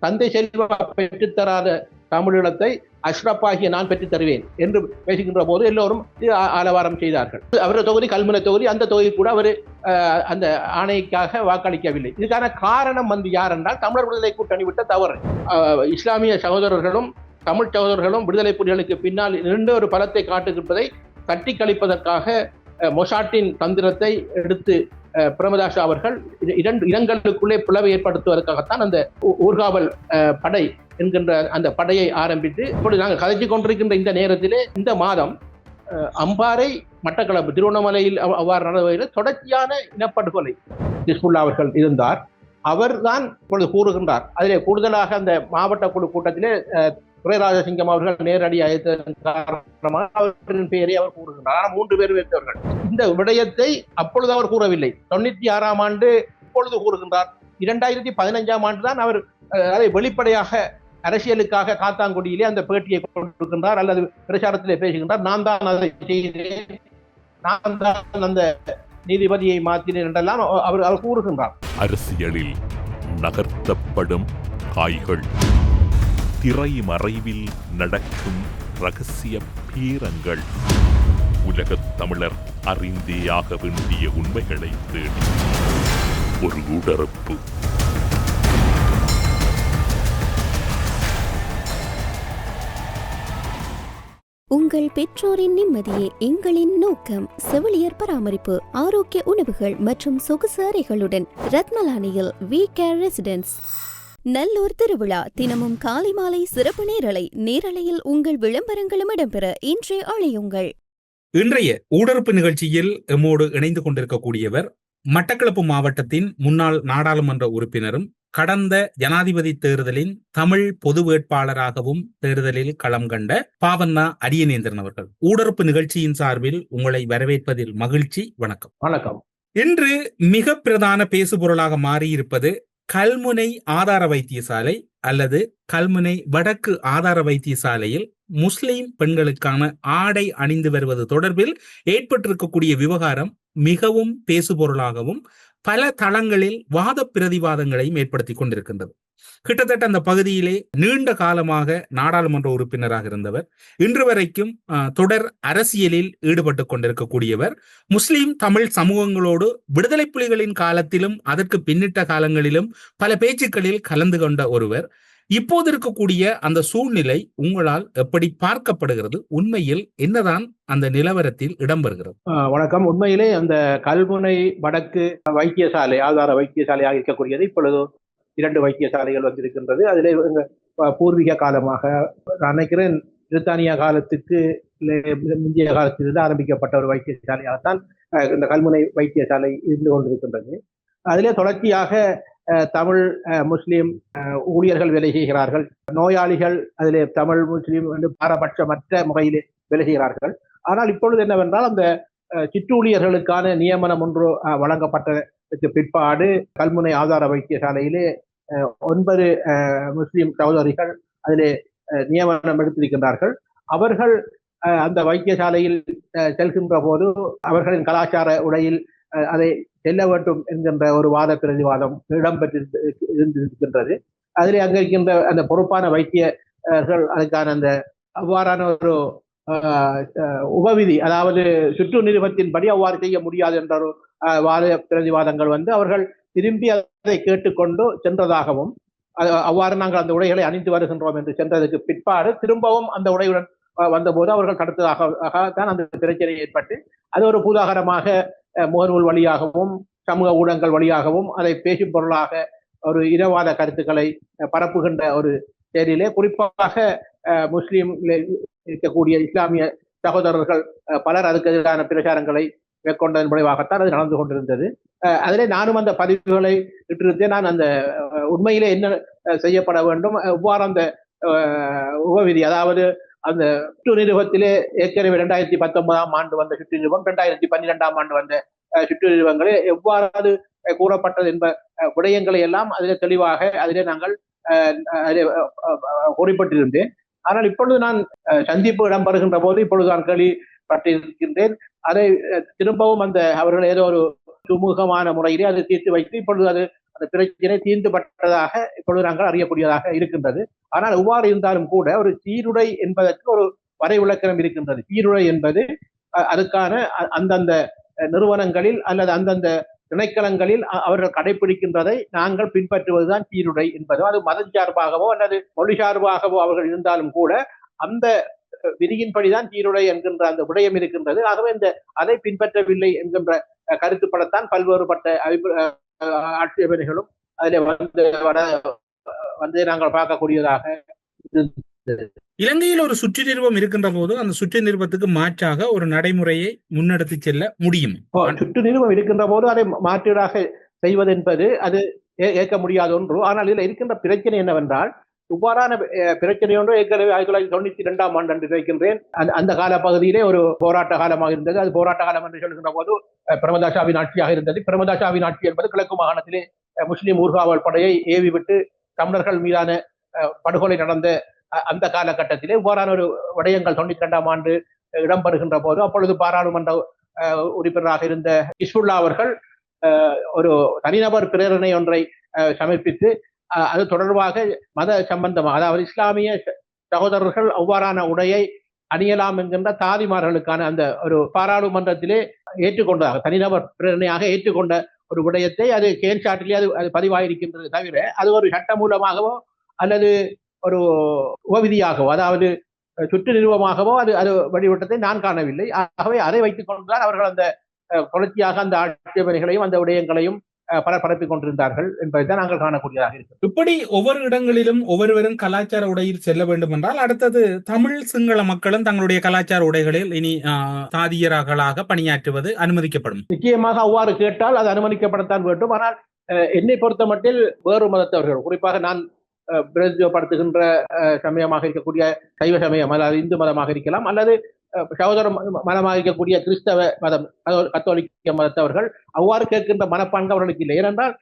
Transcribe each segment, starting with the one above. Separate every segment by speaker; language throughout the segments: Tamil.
Speaker 1: தந்தை செல்வா பெற்றுத்தராத தமிழீழத்தை அஷ்ரப்பாகிய நான் பெற்றுத் தருவேன் என்று பேசுகின்ற போது எல்லோரும் ஆலவாரம் செய்தார்கள். அவரது தொகுதி கல்முனை தொகுதி, அந்த தொகுதி கூட அவர் அந்த ஆணைக்காக வாக்களிக்கவில்லை. இதுக்கான காரணம் யார் என்றால் தமிழர் விடுதலை கூட்டணி விட்ட தவறு. இஸ்லாமிய சகோதரர்களும் தமிழ் சகோதரர்களும் விடுதலை புலிகளுக்கு பின்னால் நின்று ஒரு பலத்தை காட்டுகின்றதை தட்டி கழிப்பதற்காக மொசாட்டின் தந்திரத்தை எடுத்து பிரேமதாஸ் அவர்கள் இடங்களுக்குள்ளே பிளவை ஏற்படுத்துவதற்காகத்தான் அந்த ஊர்காவல் படை என்கின்ற அந்த படையை ஆரம்பித்து இப்பொழுது நாங்கள் கதைத்துக் கொண்டிருக்கின்ற இந்த நேரத்திலே இந்த மாதம் அம்பாறை, மட்டக்களப்பு, திருவண்ணாமலையில் அவ்வாறு நடவடிக்கையில் தொடர்ச்சியான இனப்படுகொலை ஹிஸ்புல்லா அவர்கள் இருந்தார். அவர் தான் இப்பொழுது கூறுகின்றார். அதிலே கூடுதலாக அந்த மாவட்ட குழு கூட்டத்திலே துரைராஜசிங்கம் அவர்கள் நேரடியாக அவர்களின் பெயரை அவர் கூறுகின்றார். ஆனால் 3 பேர் வைத்தவர்கள். இந்த விடயத்தை அப்பொழுது அவர் கூறவில்லை. 96ஆம் ஆண்டு இப்பொழுது கூறுகின்றார். 2015ஆம் ஆண்டு தான் அவர் அதை வெளிப்படையாக அரசியலுக்காக காத்தாங்குடியிலே அந்த பேட்டியை கொடுக்கின்றார் அல்லது பிரச்சாரத்திலே பேசுகின்றார். நான் தான் அதை செய்தேன், நான் தான் அந்த நீதிபதியை மாற்றினேன் என்றெல்லாம் அவர் கூறுகின்றார்.
Speaker 2: அரசியலில் நகர்த்தப்படும் காய்கள், திரை மறைவில் நடக்கும் ரகசிய பீரங்கள், உலகத் தமிழர் அறிந்தேயாக வேண்டிய உண்மைகளை தேடி ஒரு உடறுப்பு.
Speaker 3: உங்கள் பெற்றோரின் நிம்மதியே எங்களின் நோக்கம். செவிலியர் பராமரிப்பு, ஆரோக்கிய உணவுகள் மற்றும் சொகுசு அறைகளுடன் ரத்மலானியில் வி கேர் ரெசிடென்ஸ். நல்லூர் திருவிழா தினமும் காலை மாலை சிறப்பு நேரலையில் உங்கள் விளம்பரங்களும் இடம்பெற இன்றே அழையுங்கள்.
Speaker 4: இன்றைய ஊடறுப்பு நிகழ்ச்சியில் எம்மோடு இணைந்து கொண்டிருக்கக்கூடியவர் மட்டக்களப்பு மாவட்டத்தின் முன்னாள் நாடாளுமன்ற உறுப்பினரும் கடந்த ஜனாதிபதி தேர்தலின் தமிழ் பொது வேட்பாளராகவும் தேர்தலில் களம் கண்ட பாவண்ணா அரியநேந்திரன் அவர்கள். ஊடறுப்பு நிகழ்ச்சியின் சார்பில் உங்களை வரவேற்பதில் மகிழ்ச்சி. வணக்கம்.
Speaker 1: வணக்கம்.
Speaker 4: இன்று மிக பிரதான பேசுபொருளாக மாறியிருப்பது கல்முனை ஆதார வைத்தியசாலை அல்லது கல்முனை வடக்கு ஆதார வைத்தியசாலையில் முஸ்லிம் பெண்களுக்கான ஆடை அணிந்து வருவது தொடர்பில் ஏற்பட்டிருக்கக்கூடிய விவகாரம் மிகவும் பேசுபொருளாகவும் பல தளங்களில் வாத பிரதிவாதங்களையும் ஏற்படுத்தி கொண்டிருக்கின்றது. கிட்டத்தட்ட அந்த பகுதியிலே நீண்ட காலமாக நாடாளுமன்ற உறுப்பினராக இருந்தவர், இன்று வரைக்கும் தொடர் அரசியலில் ஈடுபட்டு கொண்டிருக்கக்கூடியவர், முஸ்லிம் தமிழ் சமூகங்களோடு விடுதலை புலிகளின் காலத்திலும் அதற்கு பின்னிட்ட காலங்களிலும் பல பேச்சுக்களில் கலந்து கொண்ட ஒருவர். இப்போது இருக்கக்கூடிய அந்த சூழ்நிலை உங்களால் எப்படி பார்க்கப்படுகிறது? உண்மையில் என்னதான் அந்த நிலவரத்தில் இடம்பெறுகிறது?
Speaker 1: வணக்கம். உண்மையிலே அந்த கல்முனை வடக்கு வைத்தியசாலை ஆதார வைத்தியசாலையாக இருக்கக்கூடியது இப்பொழுது 2 வைத்தியசாலைகள் வந்திருக்கின்றது. அதிலே பூர்வீக காலமாக நான் நினைக்கிறேன் பிரித்தானியா காலத்துக்கு முந்தைய காலத்திலிருந்து ஆரம்பிக்கப்பட்ட ஒரு வைத்தியசாலையாகத்தான் இந்த கல்முனை வைத்தியசாலை இருந்து கொண்டிருக்கின்றது. அதிலே தொடர்ச்சியாக தமிழ் முஸ்லிம் ஊழியர்கள் வேலை செய்கிறார்கள். நோயாளிகள் அதிலே தமிழ் முஸ்லிம் பாரபட்சமற்ற முறையிலே வேலை செய்கிறார்கள். ஆனால் இப்பொழுது என்னவென்றால் அந்த சிற்றூழியர்களுக்கான நியமனம் ஒன்று வழங்கப்பட்டதற்கு பிற்பாடு கல்முனை ஆதார வைத்தியசாலையிலே 9 முஸ்லிம் சகோதரிகள் அதிலே நியமனம் எடுத்திருக்கின்றார்கள். அவர்கள் அந்த வைத்தியசாலையில் செல்கின்ற போது அவர்களின் கலாச்சார உடையில் அதை செல்ல வேண்டும் என்கின்ற ஒரு வாத பிரதிவாதம் இடம்பெற்றிருக்கின்றது. அதிலே அங்க இருக்கின்ற அந்த பொறுப்பான வைத்தியர்கள் அதுக்கான அந்த அவ்வாறான ஒரு உபவிதி, அதாவது சுற்று நிறுவனத்தின்படி அவ்வாறு செய்ய முடியாது என்ற ஒரு வாத பிரதிவாதங்கள் அவர்கள் திரும்பி அதை கேட்டுக்கொண்டு சென்றதாகவும், அவ்வாறு நாங்கள் அந்த உடைகளை அணிந்து வருகின்றோம் என்று சென்றதுக்கு பிற்பாடு திரும்பவும் அந்த உடையுடன் வந்தபோது அவர்கள் தடுத்ததாக தான் அந்த பிரச்சனை ஏற்பட்டு அது ஒரு பூதாகரமாக முகநூல் வழியாகவும் சமூக ஊடகங்கள் வழியாகவும் அதை பேசும் பொருளாக ஒரு இனவாத கருத்துக்களை பரப்புகின்ற ஒரு செயலிலே குறிப்பாக முஸ்லீம் இருக்கக்கூடிய இஸ்லாமிய சகோதரர்கள் பலர் அதுக்கு எதிரான பிரச்சாரங்களை மேற்கொண்டதன் விளைவாகத்தான் அது நடந்து கொண்டிருந்தது. அதிலே நானும் அந்த பதிவுகளை இட்டிருந்தேன். நான் அந்த உண்மையிலே என்ன செய்யப்பட வேண்டும், எவ்வாறு அந்த உபவிதி, அதாவது அந்த சுற்று நிறுவத்திலே ஏற்கனவே 2019ஆம் ஆண்டு வந்த சுற்று நிறுவம் 2012ஆம் ஆண்டு வந்த சுற்று நிறுவங்களே எவ்வாறு கூறப்பட்டது என்ப விடயங்களை எல்லாம் அதிலே தெளிவாக அதிலே நாங்கள் குறிப்பிட்டிருந்தேன். ஆனால் இப்பொழுது நான் சந்திப்பு இடம்பெறுகின்ற போது இப்பொழுது நான் கேள்விப்பட்டிருக்கின்றேன். அதை திரும்பவும் அந்த அவர்கள் ஏதோ ஒரு சுமூகமான முறையிலே அது தீர்த்து வைத்து இப்பொழுது அது அந்த பிரச்சனை தீர்ந்துபட்டதாக இப்பொழுது நாங்கள் அறியக்கூடியதாக இருக்கின்றது. ஆனால் எவ்வாறு இருந்தாலும் கூட ஒரு சீருடை என்பதற்கு ஒரு வரை விளக்கம் இருக்கின்றது. சீருடை என்பது அதுக்கான அந்தந்த நிறுவனங்களில் அல்லது அந்தந்த திணைக்களங்களில் அவர்கள் கடைபிடிக்கின்றதை நாங்கள் பின்பற்றுவதுதான் சீருடை என்பதோ, அது மத சார்பாகவோ அல்லது மொழி சார்பாகவோ அவர்கள் இருந்தாலும் கூட அந்த விதியின்படிதான் சீருடை என்கின்ற அந்த விடயம் இருக்கின்றது. ஆகவே அதை பின்பற்றவில்லை என்கின்ற கருத்துப்படத்தான் பல்வேறுபட்ட ஆட்சேபனைகளும் அதில் வந்து நாங்கள் பார்க்கக்கூடியதாக இருந்தது.
Speaker 4: இலங்கையில் ஒரு சுற்று நிறுவம் இருக்கின்ற போது அந்த சுற்று நிறுவத்துக்கு மாற்றாக ஒரு நடைமுறையை முன்னெடுத்து செல்ல முடியும்.
Speaker 1: சுற்று நிறுவம் இருக்கின்ற போது அதை மாற்றீடாக செய்வது என்பது அது ஏற்க முடியாத ஒன்று. ஆனால் இதில் இருக்கின்ற பிரச்சனை என்னவென்றால், இவ்வாறான பிரச்சனை ஒன்று ஏற்கனவே 1992ஆம் ஆண்டு என்று நினைக்கின்றேன். அந்த கால பகுதியிலே ஒரு போராட்ட காலமாக இருந்தது. அது போராட்ட காலம் என்று சொல்கின்ற போது பிரேமதாசாவின் ஆட்சியாக இருந்தது. பிரேமதாசாவின் ஆட்சி என்பது கிழக்கு மாகாணத்திலே முஸ்லிம் ஊர்காவல் படையை ஏவி விட்டு தமிழர்கள் மீதான படுகொலை நடந்த அந்த காலகட்டத்திலே இவ்வாறான ஒரு விடயங்கள் 92ஆம் ஆண்டு இடம்பெறுகின்ற போது அப்பொழுது பாராளுமன்ற உறுப்பினராக இருந்த இஸ்புல்லா அவர்கள் ஒரு தனிநபர் பிரேரணை ஒன்றை சமர்ப்பித்து அது தொடர்பாக மத சம்பந்தமாக, அதாவது இஸ்லாமிய சகோதரர்கள் அவ்வாறான உடையை அணியலாம் என்கின்ற தாதிமார்களுக்கான அந்த ஒரு பாராளுமன்றத்திலே ஏற்றுக்கொண்டதாக தனிநபர் பிரேரணையாக ஏற்றுக்கொண்ட ஒரு விடயத்தை அது கேன்சாட்டிலே அது பதிவாயிருக்கின்றது தவிர அது ஒரு சட்ட மூலமாகவோ அல்லது ஒரு உபவிதியாகவோ, அதாவது சுற்று நிறுவமாகவோ அது வழிவட்டத்தை நான் காணவில்லை. ஆகவே அதை வைத்துக் கொண்டுதான் அவர்கள் அந்த தொடர்ச்சியாக அந்த ஆட்சேபனைகளையும் அந்த விடயங்களையும் பரப்பிக் கொண்டிருந்தார்கள் என்பதைத்தான் நாங்கள் காணக்கூடியதாக இருக்கிறது.
Speaker 4: இப்படி ஒவ்வொரு இடங்களிலும் ஒவ்வொருவரும் கலாச்சார உடையில் செல்ல வேண்டும் என்றால் அடுத்தது தமிழ் சிங்கள மக்களும் தங்களுடைய கலாச்சார உடைகளில் இனி தாதியர்களாக பணியாற்றுவது அனுமதிக்கப்படும்.
Speaker 1: நிச்சயமாக அவ்வாறு கேட்டால் அது அனுமதிக்கப்படத்தான் வேண்டும். ஆனால் என்னை பொறுத்த மட்டில் வேறு மதத்தவர்கள், குறிப்பாக நான் பிரதிநிதித்துவப்படுத்துகின்ற சமயமாக இருக்கக்கூடிய சைவ சமயம், அதாவது இந்து மதமாக இருக்கலாம் அல்லது சகோதர மதமாக இருக்கக்கூடிய கிறிஸ்தவ மதம், கத்தோலிக்க மதத்தவர்கள் அவ்வாறு கேட்கின்ற மனப்பான்கு அவர்களுக்கு இல்லை. ஏனென்றால்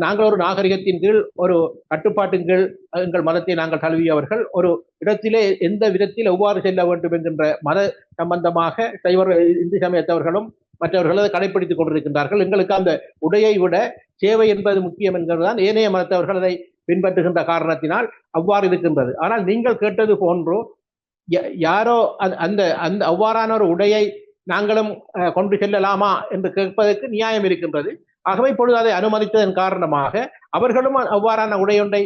Speaker 1: நாங்கள் ஒரு நாகரிகத்தின் கீழ், ஒரு கட்டுப்பாட்டின் கீழ் எங்கள் மதத்தை நாங்கள் தழுவியவர்கள். ஒரு இடத்திலே எந்த விதத்தில் எவ்வாறு செல்ல வேண்டும் என்கின்ற மத சம்பந்தமாக சைவ இந்து சமயத்தவர்களும் மற்றவர்கள் அதை கடைபிடித்துக் கொண்டிருக்கின்றார்கள். எங்களுக்கு அந்த உடையை விட சேவை என்பது முக்கியம் என்கிறதுதான் ஏனைய மதத்தவர்கள் அதை பின்பற்றுகின்ற காரணத்தினால் அவ்வாறு இருக்கின்றது. ஆனால் நீங்கள் கேட்டது போன்று யாரோ அந்த அந்த அவ்வாறான ஒரு உடையை நாங்களும் கொண்டு செல்லலாமா என்று கேட்பதற்கு நியாயம் இருக்கின்றது. ஆகவே இப்பொழுது அதை அனுமதித்ததன் காரணமாக அவர்களும் அவ்வாறான உடையொன்றை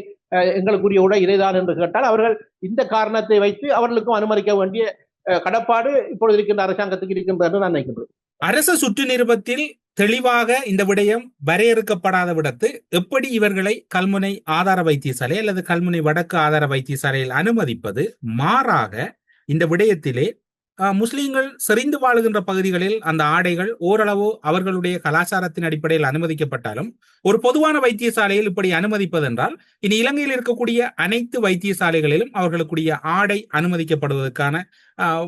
Speaker 1: எங்களுக்குரிய உடை இதைதான் என்று கேட்டால் அவர்கள் இந்த காரணத்தை வைத்து அவர்களுக்கும் அனுமதிக்க வேண்டிய கடப்பாடு இப்பொழுது இருக்கின்ற அரசாங்கத்துக்கு இருக்கின்றது என்று நான் நினைக்கின்றேன்.
Speaker 4: அரச சுற்று நிறுவத்தில் தெளிவாக இந்த விடயம் வரையறுக்கப்படாத விடத்து எப்படி இவர்களை கல்முனை ஆதார வைத்தியசாலை அல்லது கல்முனை வடக்கு ஆதார வைத்தியசாலையில் அனுமதிப்பது? மாறாக இந்த விடயத்திலே முஸ்லிம்கள் செறிந்து வாழுகின்ற பகுதிகளில் அந்த ஆடைகள் ஓரளவு அவர்களுடைய கலாச்சாரத்தின் அடிப்படையில் அனுமதிக்கப்பட்டாலும் ஒரு பொதுவான வைத்தியசாலையில் இப்படி அனுமதிப்பதென்றால் இனி இலங்கையில் இருக்கக்கூடிய அனைத்து வைத்தியசாலைகளிலும் அவர்களுக்குரிய ஆடை அனுமதிக்கப்படுவதற்கான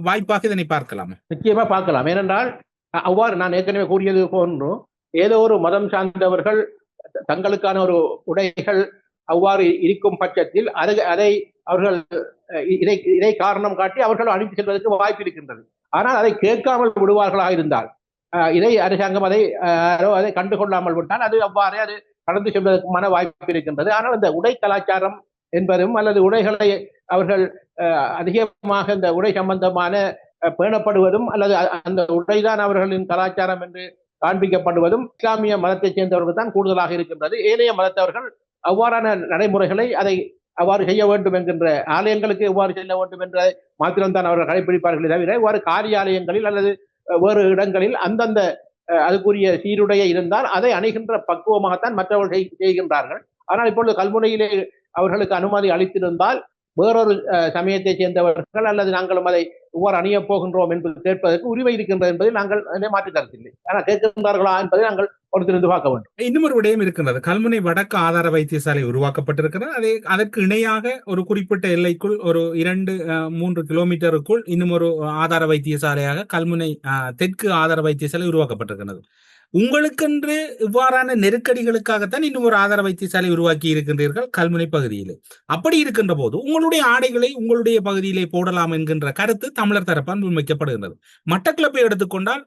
Speaker 4: வாய்ப்பாக இதனை பார்க்கலாம்.
Speaker 1: நிச்சயமா பார்க்கலாம். ஏனென்றால் அவ்வாறு நான் ஏற்கனவே கூறியது போன்று ஏதோ ஒரு மதம் சார்ந்தவர்கள் தங்களுக்கான ஒரு உடைகள் அவ்வாறு இருக்கும் பட்சத்தில் அதை அவர்கள் இதை காரணம் காட்டி அவர்கள் அனுப்பி செல்வதற்கு வாய்ப்பு இருக்கின்றது. ஆனால் அதை கேட்காமல் விடுவார்களாக இருந்தால், இதை அரசாங்கம் அதை கண்டுகொள்ளாமல் விட்டால் அது அவ்வாறே அது கடந்து செல்வதற்குமான வாய்ப்பு இருக்கின்றது. ஆனால் இந்த உடை கலாச்சாரம் என்பதும் அல்லது உடைகளை அவர்கள் அதிகமாக இந்த உடை சம்பந்தமான பேணப்படுவதும் அல்லது அந்த உடைதான் அவர்களின் கலாச்சாரம் என்று காண்பிக்கப்படுவதும் இஸ்லாமிய மதத்தை சேர்ந்தவர்கள் தான் கூடுதலாக இருக்கின்றது. ஏனைய மதத்தவர்கள் அவ்வாறான நடைமுறைகளை அதை அவ்வாறு செய்ய வேண்டும் என்கின்ற ஆலயங்களுக்கு எவ்வாறு செல்ல வேண்டும் என்ற மாத்திரம்தான் அவர்கள் கடைபிடிப்பார்களே தவிர இவ்வாறு காரியாலயங்களில் அல்லது வேறு இடங்களில் அந்தந்த அதுக்குரிய சீருடையை இருந்தால் அதை அணுகின்ற பக்குவமாகத்தான் மற்றவர்கள் செய்கின்றார்கள். ஆனால் இப்பொழுது கல்முனையிலே அவர்களுக்கு அனுமதி அளித்திருந்தால் வேறொரு சமயத்தை சேர்ந்தவர்கள் அல்லது நாங்களும் அதை எவ்வாறு அணியப் போகின்றோம் என்று கேட்பதற்கு உரிமை இருக்கின்றது என்பதை நாங்கள் மாற்றி தரத்தில்லை. ஆனால் கேட்கின்றார்களா என்பதை நாங்கள் பொறுத்திருந்து பார்க்க வேண்டும்.
Speaker 4: இன்னும் ஒரு விடயம் இருக்கின்றது. கல்முனை வடக்கு ஆதார வைத்தியசாலை உருவாக்கப்பட்டிருக்கிறது. அதற்கு இணையாக ஒரு குறிப்பிட்ட எல்லைக்குள் ஒரு 2-3 கிலோமீட்டருக்குள் இன்னும் ஒரு ஆதார வைத்தியசாலையாக கல்முனை தெற்கு ஆதார வைத்தியசாலை உருவாக்கப்பட்டிருக்கிறது. உங்களுக்கென்று இவ்வாறான நெருக்கடிகளுக்காகத்தான் இன்னும் ஒரு ஆதார வைத்தியசாலை உருவாக்கி இருக்கின்றீர்கள் கல்முனை பகுதியிலே. அப்படி இருக்கின்ற போது உங்களுடைய ஆடைகளை உங்களுடைய பகுதியிலே போடலாம் என்கின்ற கருத்து தமிழர் தரப்பால் முன்வைக்கப்படுகின்றது. மட்டக்களப்பை எடுத்துக்கொண்டால்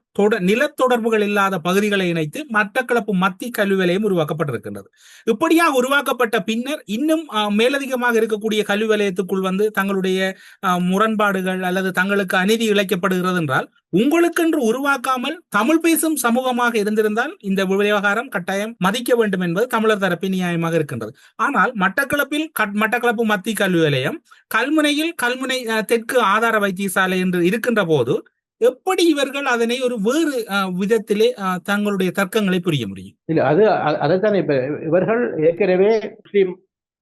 Speaker 4: நிலத்தொடர்புகள் இல்லாத பகுதிகளை இணைத்து மட்டக்களப்பு மத்திய கல்வி வலயம் உருவாக்கப்பட்டிருக்கின்றது. இப்படியாக உருவாக்கப்பட்ட பின்னர் இன்னும் மேலதிகமாக இருக்கக்கூடிய கல்வி வலயத்துக்குள் வந்து தங்களுடைய முரண்பாடுகள் அல்லது தங்களுக்கு அநீதி இழைக்கப்படுகிறது என்றால் உங்களுக்கென்று உருவாக்காமல் தமிழ் பேசும் சமூகமாக இருந்திருந்தால் இந்த விவகாரம் கட்டாயம் மதிக்க வேண்டும் என்பது தமிழர் தரப்பின் நியாயமாக இருக்கின்றது. ஆனால் மட்டக்களப்பு மத்திய கல்வி வலயம், கல்முனையில் கல்முனை தெற்கு ஆதார வைத்தியசாலை என்று இருக்கின்ற போது எப்படி இவர்கள் அதனை ஒரு வேறு விதத்திலே தங்களுடைய தர்க்கங்களை புரிய முடியும்?
Speaker 1: இல்ல, அது அதைத்தான் இப்ப இவர்கள் ஏற்கனவே முஸ்லிம்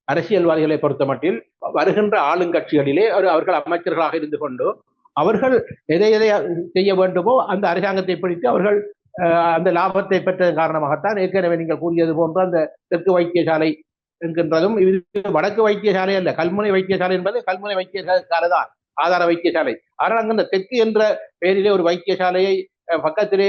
Speaker 1: அரசியல்வாதிகளை பொறுத்த மட்டில் வருகின்ற ஆளுங்கட்சிகளிலே அவர்கள் அமைச்சர்களாக இருந்து கொண்டு அவர்கள் எதை செய்ய வேண்டுமோ அந்த அரசாங்கத்தை பிடித்து அவர்கள் அந்த லாபத்தை பெற்றதன் காரணமாகத்தான் ஏற்கனவே நீங்கள் கூறியது போன்ற அந்த தெற்கு வைத்தியசாலை என்கின்றதும் இது வடக்கு வைத்தியசாலை அல்ல, கல்முனை வைத்தியசாலை என்பது கல்முனை வைத்தியசாலை தான் ஆதார வைத்தியசாலை. ஆனால் அங்கு அந்த தெற்கு என்ற பெயரிலே ஒரு வைத்தியசாலையை பக்கத்திலே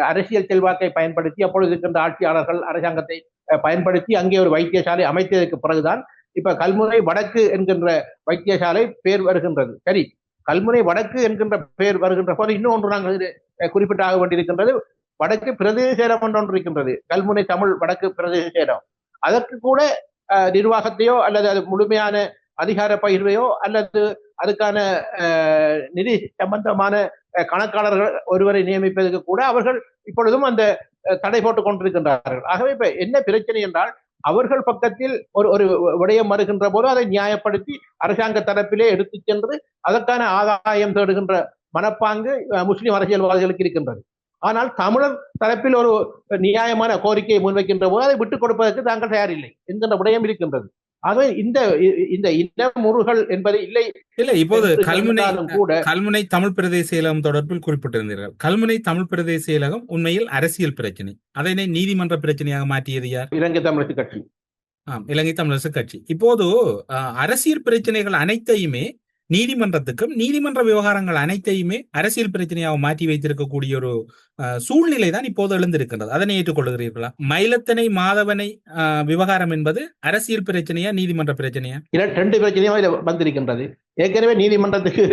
Speaker 1: அரசியல் செல்வாக்கை பயன்படுத்தி அப்பொழுது இருக்கின்ற ஆட்சியாளர்கள் அரசாங்கத்தை பயன்படுத்தி அங்கே ஒரு வைத்தியசாலை அமைத்ததற்கு பிறகுதான் இப்ப கல்முனை வடக்கு என்கின்ற வைத்தியசாலை பேர் வருகின்றது. சரி, கல்முனை வடக்கு என்கின்ற பெயர் வருகின்ற போது இன்னொன்று நாங்கள் குறிப்பிட்டாக வேண்டியிருக்கின்றது. வடக்கு பிரதேச செயலம் ஒன்று இருக்கின்றது, கல்முனை தமிழ் வடக்கு பிரதேச செயலம். அதற்கு கூட நிர்வாகத்தையோ அல்லது அது முழுமையான அதிகார பகிர்வையோ அல்லது அதுக்கான நிதி சம்பந்தமான கணக்காளர்கள் ஒருவரை நியமிப்பதற்கு கூட அவர்கள் இப்பொழுதும் அந்த தடை போட்டுக் கொண்டிருக்கின்றார்கள். ஆகவே இப்ப என்ன பிரச்சனை என்றால் அவர்கள் பக்கத்தில் ஒரு விடயம் வருகின்ற போது அதை நியாயப்படுத்தி அரசாங்க தரப்பிலே எடுத்து சென்று அதற்கான ஆதாயம் தேடுகின்ற மனப்பாங்கு முஸ்லிம் அரசியல்வாதிகளுக்கு இருக்கின்றது. ஆனால் தமிழர் தரப்பில் ஒரு நியாயமான கோரிக்கையை முன்வைக்கின்ற போது அதை விட்டுக் கொடுப்பதற்கு தாங்கள் தயாரில்லை என்கின்ற விடயம் இருக்கின்றது. ஆகவே இந்த இனமுறுகள் என்பது இல்லை.
Speaker 4: இப்போது கல்முனை தமிழ் பிரதேச செயலகம் தொடர்பில் குறிப்பிட்டிருந்தீர்கள். கல்முனை தமிழ் பிரதேச செயலகம் உண்மையில் அரசியல் பிரச்சனை, அதனை நீதிமன்ற பிரச்சனையாக மாற்றியது யார்?
Speaker 1: இலங்கை தமிழரசு கட்சி.
Speaker 4: இலங்கை தமிழரசு கட்சி. இப்போது அரசியல் பிரச்சனைகள் அனைத்தையுமே நீதிமன்றத்துக்கும் நீதிமன்ற விவகாரங்கள் அனைத்தையுமே அரசியல் பிரச்சனையாக மாற்றி வைத்திருக்கக்கூடிய ஒரு சூழ்நிலை தான் இப்போது எழுந்திருக்கின்றது. அதனை ஏற்றுக்கொள்கிறீர்களா? மயிலத்தனை மாதவனை விவகாரம் என்பது அரசியல் பிரச்சனையா நீதிமன்ற பிரச்சனையா?
Speaker 1: ரெண்டு பிரச்சனையா வந்திருக்கின்றது. ஏற்கனவே நீதிமன்றத்துக்கு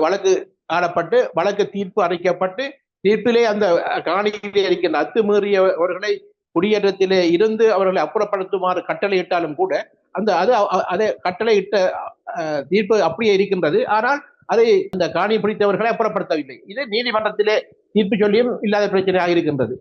Speaker 1: வழக்கு ஆடப்பட்டு வழக்கு தீர்ப்பு அளிக்கப்பட்டு தீர்ப்பிலே அந்த காணியிலே இருக்கின்ற அத்துமீறியவர்களை குடியேற்றத்திலே இருந்து அவர்களை அப்புறப்படுத்துமாறு கட்டளையிட்டாலும் கூட அதை கட்டளையிட்ட தீர்ப்பு அப்படியே இருக்கின்றது. ஆனால் அதை அந்த காணி பிடித்தவர்களை அப்புறப்படுத்தவில்லை. இது நீதிமன்றத்திலே தீர்ப்பு சொல்லியும் இல்லாத பிரச்சனையாக இருக்கின்றது.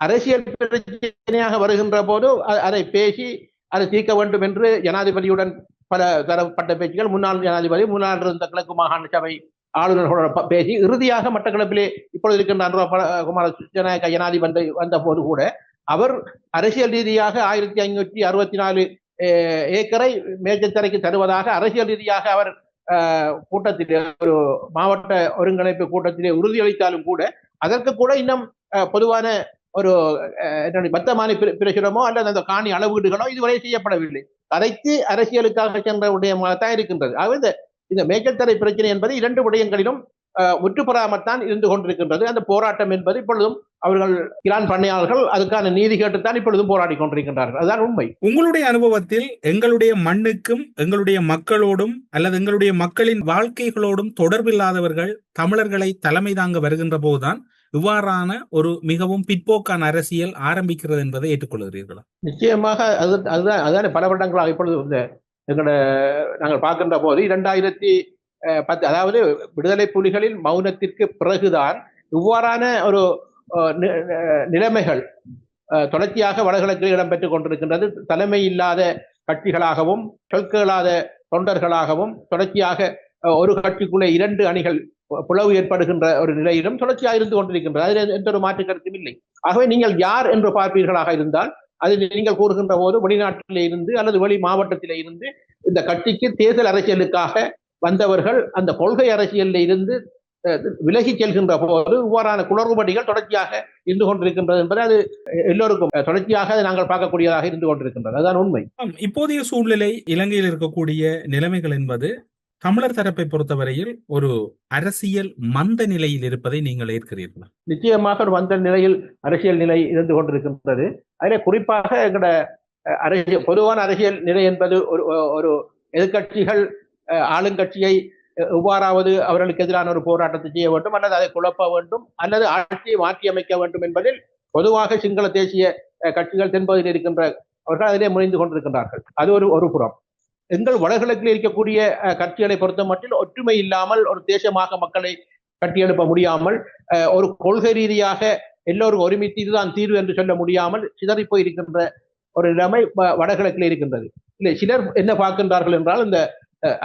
Speaker 1: அரசியல் பிரச்சனையாக வருகின்ற போது அதை பேசி அதை தீர்க்க வேண்டும் என்று ஜனாதிபதியுடன் பல தரப்பட்ட பேச்சுகள், முன்னாள் ஜனாதிபதி, முன்னாள் இருந்த கிழக்கு மாகாண சபை ஆளுநர்களோட பேசி இறுதியாக மட்டக்களப்பிலே இப்பொழுது இருக்கின்ற அனுரகுமார ஜனநாயக ஜனாதிபதி வந்த போது கூட அவர் அரசியல் ரீதியாக 1564 ஏக்கரை மேச்சத்தரைக்கு தருவதாக அரசியல் ரீதியாக அவர் கூட்டத்திலே ஒரு மாவட்ட ஒருங்கிணைப்பு கூட்டத்திலே உறுதியளித்தாலும் கூட அதற்கு கூட இன்னும் பொதுவான ஒரு வர்த்தமானி பிரசுரமோ அல்லது அந்த காணி அளவீடுகளோ இதுவரை செய்யப்படவில்லை. கதைத்து அரசியலுக்காக சென்ற விடயமாகத்தான் இருக்கின்றது. ஆகவே இந்த மேச்சத்தரை பிரச்சனை என்பது இரண்டு விடயங்களிலும் முற்றுப்பெறாமத்தான் இருந்து கொண்டிருக்கின்றது. அந்த போராட்டம் என்பது இப்பொழுதும் அவர்கள் கிரான் பண்ணையாளர்கள் அதுக்கான நீதி கேட்டுத்தான் இப்பொழுதும் போராடி கொண்டிருக்கின்றார்கள். அதுதான் உண்மை.
Speaker 4: உங்களுடைய அனுபவத்தில் எங்களுடைய மண்ணுக்கும் எங்களுடைய மக்களோடும் அல்லது எங்களுடைய மக்களின் வாழ்க்கைகளோடும் தொடர்பில்லாதவர்கள் தமிழர்களை தலைமை தாங்க வருகின்ற போதுதான் இவ்வாறான ஒரு மிகவும் பிற்போக்கான அரசியல் ஆரம்பிக்கிறது என்பதை ஏற்றுக்கொள்கிறீர்களா?
Speaker 1: நிச்சயமாக. அதுதான் பல வருடங்களாக இப்பொழுது நாங்கள் பார்க்கின்ற போது 2010 அதாவது விடுதலை புலிகளின் மௌனத்திற்கு பிறகுதான் இவ்வாறான ஒரு நிலைமைகள் தொடர்ச்சியாக வடகிழக்கில் இடம்பெற்றுக் கொண்டிருக்கின்றது. தலைமை இல்லாத கட்சிகளாகவும் சொற்கேளாத தொண்டர்களாகவும் தொடர்ச்சியாக ஒரு கட்சிக்குள்ளே இரண்டு அணிகள் பிளவு ஏற்படுகின்ற ஒரு நிலையிலும் தொடர்ச்சியாக இருந்து கொண்டிருக்கின்றது. அதில் எந்த ஒரு மாற்று கருத்தும் இல்லை. ஆகவே நீங்கள் யார் என்று பார்ப்பீர்களாக இருந்தால் அதில் நீங்கள் கூறுகின்ற போது வெளிநாட்டிலே இருந்து அல்லது வெளி மாவட்டத்திலே இருந்து இந்த கட்சிக்கு தேர்தல் அரசியலுக்காக வந்தவர்கள் அந்த கொள்கை அரசியலில் இருந்து விலகி செல்கின்ற போது இவ்வாறான குளறுபடிகள் தொடர்ச்சியாக இருந்து கொண்டிருக்கின்றது என்பது அது எல்லோருக்கும் தொடர்ச்சியாக நாங்கள் பார்க்கக்கூடியதாக இருந்து கொண்டிருக்கின்றது. அதுதான் உண்மை.
Speaker 4: இப்போதைய சூழ்நிலை இலங்கையில் இருக்கக்கூடிய நிலைமைகள் என்பது தமிழர் தரப்பை பொறுத்தவரையில் ஒரு அரசியல் மந்த நிலையில் இருப்பதை நீங்கள் ஏற்கிறீர்களா?
Speaker 1: நிச்சயமாக ஒரு மந்த நிலையில் அரசியல் நிலை இருந்து கொண்டிருக்கின்றது. அதில் குறிப்பாக எங்களோட அரசியல் பொதுவான அரசியல் நிலை என்பது ஒரு எதிர்கட்சிகள் ஆளுங்கட்சியை எவ்வாறாவது அவர்களுக்கு எதிரான ஒரு போராட்டத்தை செய்ய வேண்டும், அல்லது அதை குழப்ப வேண்டும், அல்லது ஆட்சியை மாற்றி அமைக்க வேண்டும் என்பதில் பொதுவாக சிங்கள தேசிய கட்சிகள் தென்பகுதியில் இருக்கின்ற அவர்கள் அதிலே முனைந்து கொண்டிருக்கின்றார்கள். அது ஒரு புறம். எங்கள் வடகிழக்கில் இருக்கக்கூடிய கட்சிகளை பொறுத்த மட்டும் ஒற்றுமை இல்லாமல் ஒரு தேசமாக மக்களை கட்டியெழுப்ப முடியாமல், ஒரு கொள்கை ரீதியாக எல்லோரும் ஒருமித்து இதுதான் தீர்வு என்று சொல்ல முடியாமல் சிதறி போயிருக்கின்ற ஒரு நிலைமை வடகிழக்கில் இருக்கின்றது. இல்லை, சிலர் என்ன பார்க்கின்றார்கள் என்றால், இந்த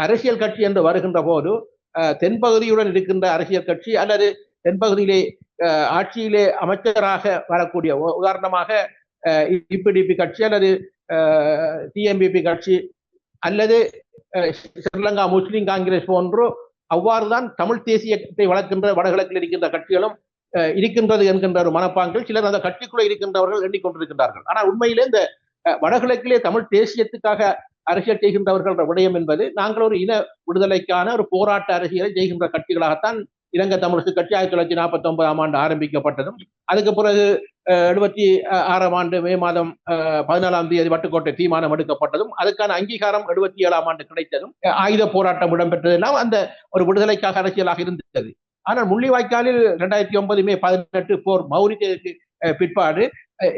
Speaker 1: அரசியல் கட்சி என்று வருகின்ற போது தென்பகுதியுடன் இருக்கின்ற அரசியல் கட்சி அல்லது தென்பகுதியிலே ஆட்சியிலே அமைச்சராக வரக்கூடிய, உதாரணமாக இபிடிபி கட்சி அல்லது டிஎம்பிபி கட்சி அல்லது ஸ்ரீலங்கா முஸ்லிம் காங்கிரஸ் போன்று அவ்வாறுதான் தமிழ் தேசியத்தை வளர்க்கின்ற வடகிழக்கில் இருக்கின்ற கட்சிகளும் இருக்கின்றது என்கின்ற ஒரு மனப்பாங்கில் சிலர் அந்த கட்சிக்குள்ளே இருக்கின்றவர்கள் எண்ணிக்கொண்டிருக்கின்றார்கள். ஆனால் உண்மையிலே இந்த வடகிழக்கிலே தமிழ் தேசியத்துக்காக அரசியல் செய்கின்றவர்கள் விடயம் என்பது, நாங்கள் ஒரு இன விடுதலைக்கான ஒரு போராட்ட அரசியலை செய்கின்ற கட்சிகளாகத்தான் இலங்கை தமிழரசு கட்சி 1949 ஆரம்பிக்கப்பட்டதும், அதுக்கு பிறகு 76 மே மாதம் 14 வட்டுக்கோட்டை தீர்மானம் எடுக்கப்பட்டதும், அதுக்கான அங்கீகாரம் 77 கிடைத்ததும், ஆயுத போராட்டம் இடம்பெற்றதெல்லாம் அந்த ஒரு விடுதலைக்காக அரசியலாக இருந்தது. ஆனால் முள்ளிவாய்க்காலில் 2009 மே 18 போர் மௌரிக்கு பிற்பாடு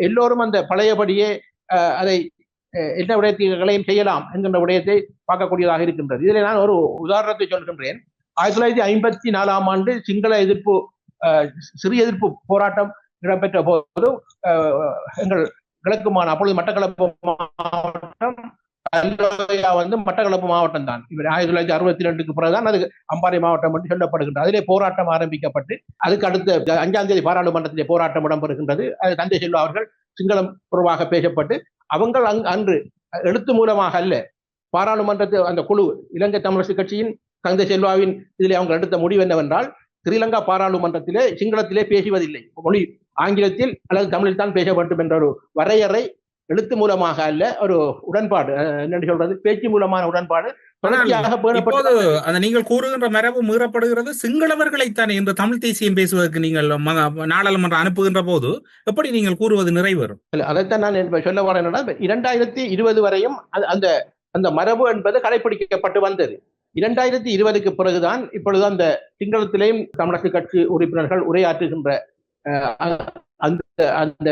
Speaker 1: எல்லோரும் அந்த பழையபடியே அதை என்ன விடயங்களையும் செய்யலாம் என்கின்ற விடயத்தை பார்க்கக்கூடியதாக இருக்கின்றது. இதில் நான் ஒரு உதாரணத்தை சொல்கின்றேன். 1954 சிங்கள எதிர்ப்பு சிறிய எதிர்ப்பு போராட்டம் இடம்பெற்ற போது எங்கள் கிழக்கு அப்பொழுது மட்டக்களப்பு மாவட்டம் மட்டக்களப்பு மாவட்டம் தான். இவர் 1962 பிறகுதான் அது அம்பாறை மாவட்டம் என்று சொல்லப்படுகின்றது. அதிலே போராட்டம் ஆரம்பிக்கப்பட்டு அதுக்கு அடுத்த 5ஆம் தேதி பாராளுமன்றத்திலே போராட்டம் இடம்பெறுகின்றது. அது தந்தை செல்வா அவர்கள் சிங்களம் குறைவாக பேசப்பட்டு அவங்கள் அன்று எழுத்து மூலமாக அல்ல, பாராளுமன்றத்தில் அந்த குழு இலங்கை தமிழரசு கட்சியின் தந்தை செல்வாவின் இதில் அவங்க எடுத்த முடிவு என்னவென்றால், ஸ்ரீலங்கா பாராளுமன்றத்திலே சிங்களத்திலே பேசுவதில்லை, மொழி ஆங்கிலத்தில் அல்லது தமிழில் தான் பேச வேண்டும் என்ற ஒரு வரையறை எழுத்து மூலமாக அல்ல, ஒரு உடன்பாடு, என்ன சொல்றது, பேச்சு மூலமான உடன்பாடு தொடர்ச்சியாக பேணப்பட்டது.
Speaker 4: அந்த நீங்கள் கூறுகின்ற மரபு மீறப்படுகிறது. சிங்களவர்களைத்தானே இந்த தமிழ் தேசியம் பேசுவதற்கு நீங்கள் நாடாளுமன்றம் அனுப்புகின்ற போது எப்படி நீங்கள் கூறுவது நிறைவேறும்?
Speaker 1: அதைத்தான் நான் சொல்ல வரேன். 2020 வரையும் அந்த அந்த மரபு என்பது கடைபிடிக்கப்பட்டு வந்தது. 2020க்கு பிறகுதான் இப்பொழுது அந்த சிங்களத்திலேயும் தமிழரசு கட்சி உறுப்பினர்கள் உரையாற்றுகின்ற அந்த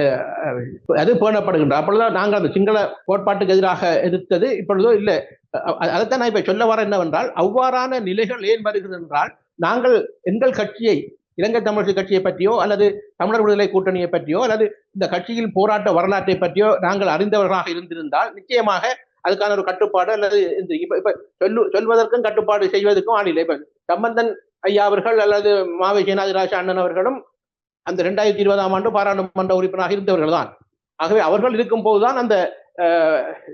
Speaker 1: அது பேணப்படுகின்ற, அப்பொழுதுதான் நாங்கள் அந்த சிங்கள கோட்பாட்டுக்கு எதிராக எதிர்த்தது. இப்பொழுதோ இல்லை. அதைத்தான் நான் இப்ப சொல்ல வர என்னவென்றால், அவ்வாறான நிலைகள் ஏன் வருகிறது என்றால், நாங்கள் எங்கள் கட்சியை, இலங்கை தமிழரசு கட்சியை பற்றியோ அல்லது தமிழர் விடுதலை கூட்டணியை பற்றியோ அல்லது இந்த கட்சியின் போராட்ட வரலாற்றை பற்றியோ நாங்கள் அறிந்தவர்களாக இருந்திருந்தால் நிச்சயமாக அதுக்கான ஒரு கட்டுப்பாடு அல்லது இப்ப சொல்வதற்கும் கட்டுப்பாடு செய்வதற்கும் ஆள் இல்லை. இப்ப சம்பந்தன் ஐயா அவர்கள் அல்லது மாவை சேனாதிராஜ அண்ணன் அவர்களும் அந்த 2020 பாராளுமன்ற உறுப்பினராக இருந்தவர்கள் தான். ஆகவே அவர்கள் இருக்கும் போதுதான் அந்த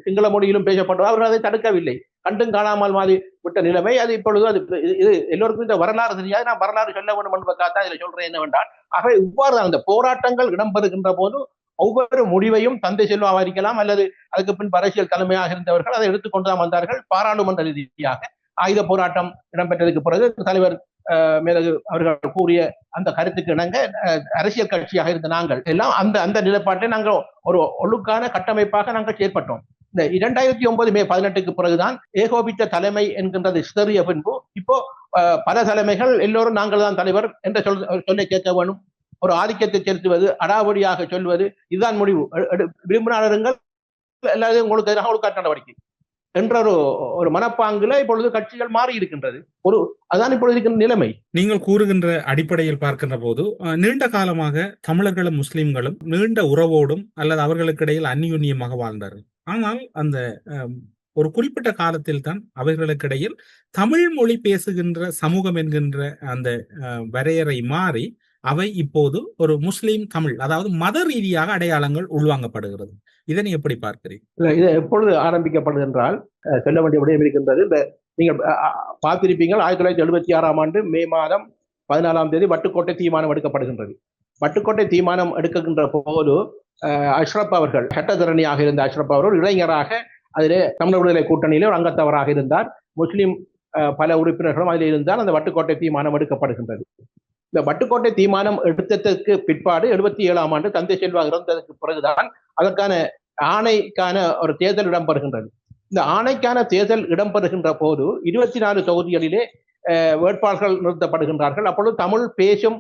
Speaker 1: சிங்கள மொழியிலும் பேசப்பட்டது. அவர்கள் அதை தடுக்கவில்லை. கண்டும் காணாமல் மாதிரி விட்ட நிலைமை அது இப்பொழுது. அது இது எல்லோருக்கும் இந்த வரலாறு தெரியாது. நான் வரலாறு சொல்ல வேண்டும் என்பதற்காக இதில் சொல்றேன் என்னவென்றால், ஆகவே இவ்வாறு அந்த போராட்டங்கள் இடம்பெறுகின்ற போது ஒவ்வொரு முடிவையும் தந்தை செல்வாவாக இருக்கலாம் அல்லது அதுக்கு பின் அரசியல் தலைமையாக இருந்தவர்கள் அதை எடுத்துக்கொண்டுதான் வந்தார்கள். பாராளுமன்ற ரீதியாக ஆயுத போராட்டம் இடம்பெற்றதுக்கு பிறகு தலைவர் மேலகு அவர்கள் கூறிய அந்த கருத்துக்கு இணங்க அரசியல் கட்சியாக இருந்த நாங்கள் எல்லாம் அந்த நிலைப்பாட்டை நாங்கள் ஒரு ஒழுக்கான கட்டமைப்பாக நாங்கள் செயற்பட்டோம். இந்த 2009 மே 18க்கு பிறகுதான் ஏகோபித்த தலைமை என்கின்றது சிதறிய பின்பு இப்போ பல தலைமைகள் எல்லோரும் நாங்கள் தான் தலைவர் என்ற சொல்லை கேட்க வேணும், ஒரு ஆதிக்கத்தை செலுத்துவது, அடாவடியாக சொல்வது, இதுதான் முடிவு, விரும்பினாளர்கள் எல்லாரும் உங்களுக்கு எதிராக ஒழுக்காற்ற நடவடிக்கை என்ற ஒரு மனப்பாங்குல இப்பொழுது கட்சிகள் மாறி இருக்கின்றது. அதான் இப்பொழுது இருக்கின்ற நிலைமை.
Speaker 4: நீங்கள் கூறுகின்ற அடிப்படையில் பார்க்கின்ற போது நீண்ட காலமாக தமிழர்களும் முஸ்லிம்களும் நீண்ட உறவோடும் அல்லது அவர்களுக்கு இடையில் அந்நியுன்யமாக வாழ்ந்தார்கள். ஆனால் அந்த ஒரு குறிப்பிட்ட காலத்தில் தான் அவர்களுக்கிடையில் தமிழ் மொழி பேசுகின்ற சமூகம் என்கின்ற அந்த வரையறை மாறி அவை இப்போது ஒரு முஸ்லீம் தமிழ், அதாவது மத ரீதியாக அடையாளங்கள் உள்வாங்கப்படுகிறது. இதனை எப்படி பார்க்கிறீங்க?
Speaker 1: இது எப்பொழுது ஆரம்பிக்கப்படுது என்றால், சொல்ல வேண்டிய விடயம் இருக்கின்றது. இந்த நீங்கள் பார்த்திருப்பீங்கள், 1976 மே மாதம் 14 வட்டுக்கோட்டை தீர்மானம் எடுக்கப்படுகின்றது. வட்டுக்கோட்டை தீர்மானம் எடுக்கின்ற போது அஷ்ரப் அவர்கள், சட்டத்தரணியாக இருந்த அஷ்ரப் அவர்கள் இளைஞராக அதிலே தமிழர் விடுதலை கூட்டணியிலே ஒரு அங்கத்தவராக இருந்தார். முஸ்லிம் பல உறுப்பினர்களும் அதில் இருந்தால் அந்த வட்டுக்கோட்டை தீர்மானம் எடுக்கப்படுகின்றது. இந்த வட்டுக்கோட்டை தீர்மானம் எடுத்ததற்கு பிற்பாடு 77ஆம் ஆண்டு தந்தை செல்வா இறந்ததற்கு பிறகுதான் அதற்கான ஆணைக்கான ஒரு தேர்தல் இடம்பெறுகின்றது. இந்த ஆணைக்கான தேர்தல் இடம்பெறுகின்ற போது 24 தொகுதிகளிலே வேட்பாளர்கள் நிறுத்தப்படுகின்றார்கள். அப்பொழுது தமிழ் பேசும்